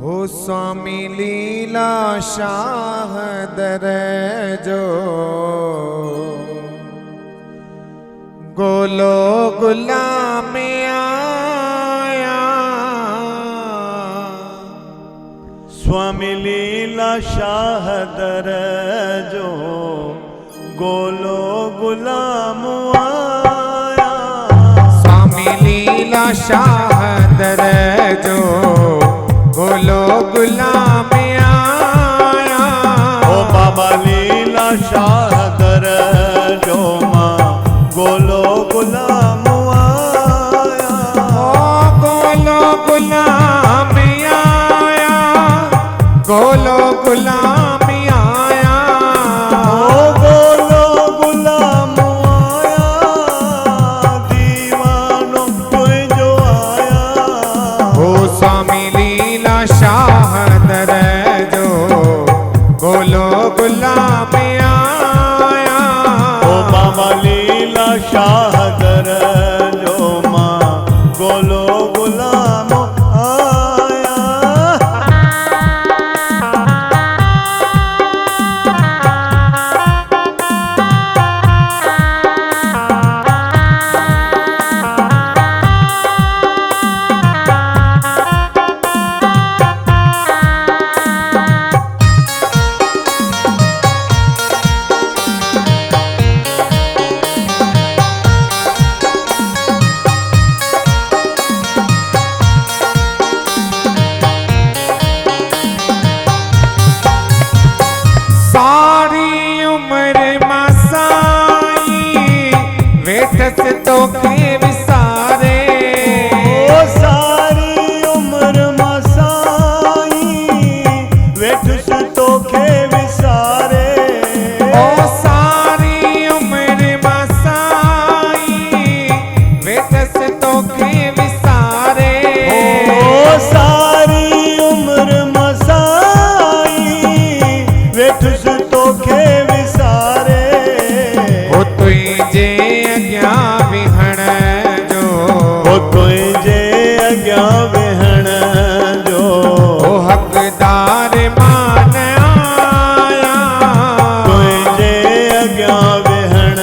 हो स्वामी लीला शाह दर जो गोलो गुलाम आया। स्वामी लीला शाह दर जो गोलो गुलाम आया। स्वामी लीला शाह दर जो गोलो गुलाम आया। ओ बाबा लीला शाह दर जो माँ गोलो गुलाम आया। ओ गोलो गुलाम आया, गोलो गुलाम आया। ओ गोलो गुलाम आया, दीवानो कोई जो आया। हो स्वामी लीला शाह दर जो गोलो गुलाम आया। ओ बाबा लीला शाह दर जो माँ गोलो गुलाम आया। सारी उम्र मसाई वेठस तो के विसारे। ओ सारी उम्र मसाई वेठस तो के विसारे। ओ सारी उम्र मसाई वेठस तो के विसारे। ओ सारी उम्र मसाई वेठस तो के विसारे। हो तुझे अग्या विहण जो, ओ तुझे अग्या विहण जो ओ हकदार मान आया। तुझे अग्या विहण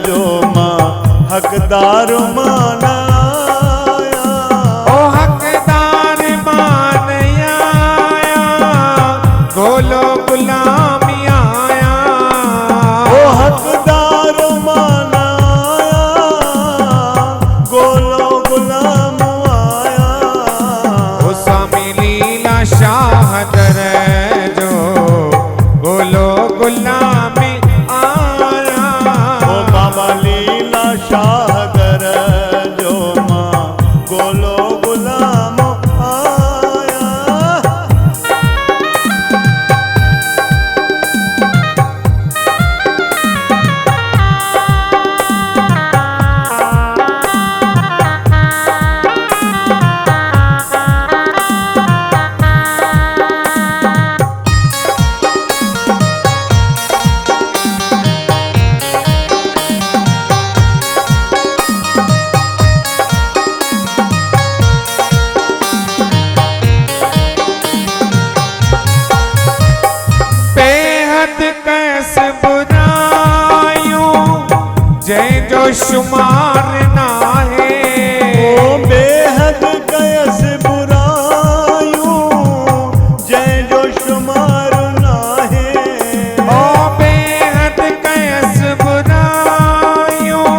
जो माँ हकदार मान आया। ओ हकदार मान आया, गोलो गुलाम आया। ओ हकदार मान आया, गोलो गुलाम आया। ओ स्वामी लीला शाह दर जो गोलो गुलाम आया। ओ बाबा लीला शाह दर जो माँ गोलो गुलाम आया। बेहद कैस बुरायूं जय जो शुमार ना है। ओ बेहद कयस बुरायूं जय जो शुमार नाहे। ओ बेहद कैस बुरायूं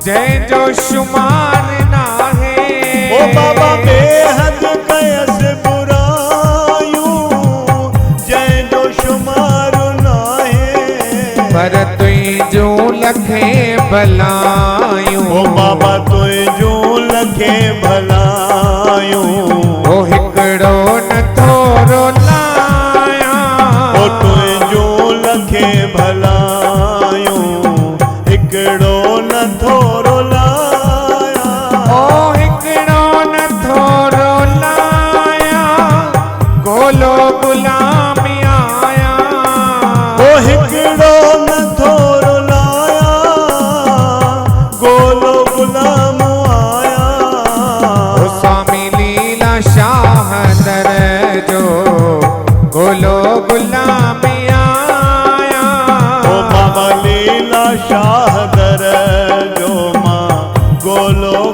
जय जो शुमार ना है। ओ बाबा बेहद कयस बुरायूं जय जो शुमार नाहे। पर तुझो लखे भलायूं। ओ बाबा तुझो लखे भलायूं। ओ हिकड़ो न थोरो लाया। ओ तुझो लखे भलायूं, हिकड़ो न थोरो लाया। ओ हिकड़ो न थोरो लाया, गोलो गुलाम आया। ओ हिकड़ो न थोरो लाया, गोलो गुलाम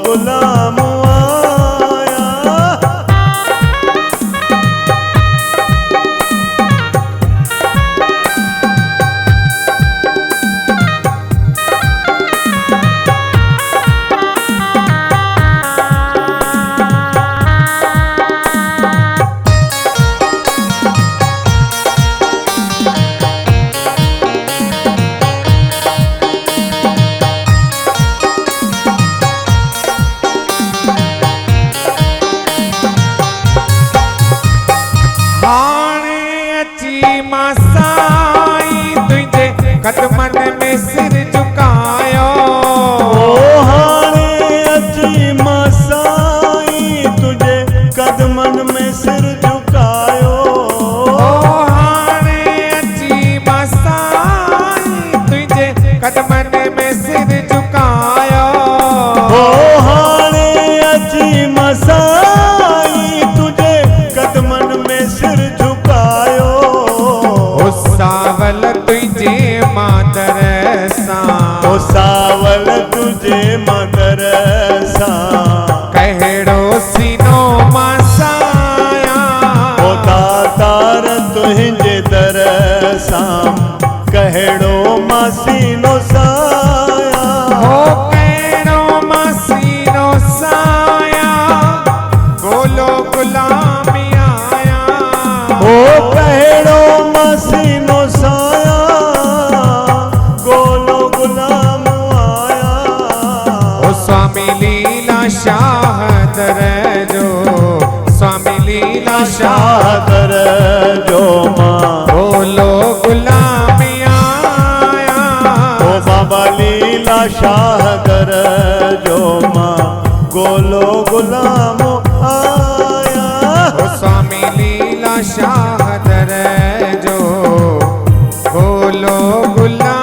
गुलाम आया। हाणे अची मां साईं तुंहिंजे कदमनि में सिर झुकायो। ओ हाणे अची मां साईं तुझे कदमनि में सिर झुकायो। ओ हाणे अची मां साईं तुंहिंजे कदमनि में सिर झुकायो। ओ हाणे अची मां साईं तुझे कदमनि में सिर झुकायो। ओ सावल तुंहिंजे मादर सां, ओ सावल तुझे मदर सां, कहिड़ो सीनो मां साया। ओ दातार तुंहिंजे दर सां, कहिड़ो मां सीनो साया। ओ कहिड़ो मां सीनो साया, गोलो गुलामी आया। ओ कहिड़ो मां सीनो साया, गोलो गुलाम आया। ओ स्वामी लीला शाह दर जो, स्वामी लीला शाह शाहदर जो मां, गोलो गुलामी आया। ओ बाबा लीला शाहदर जो मां, गोलो गुलाम आया। ओ स्वामी लीला शाह दर जो, गोलो गुलाम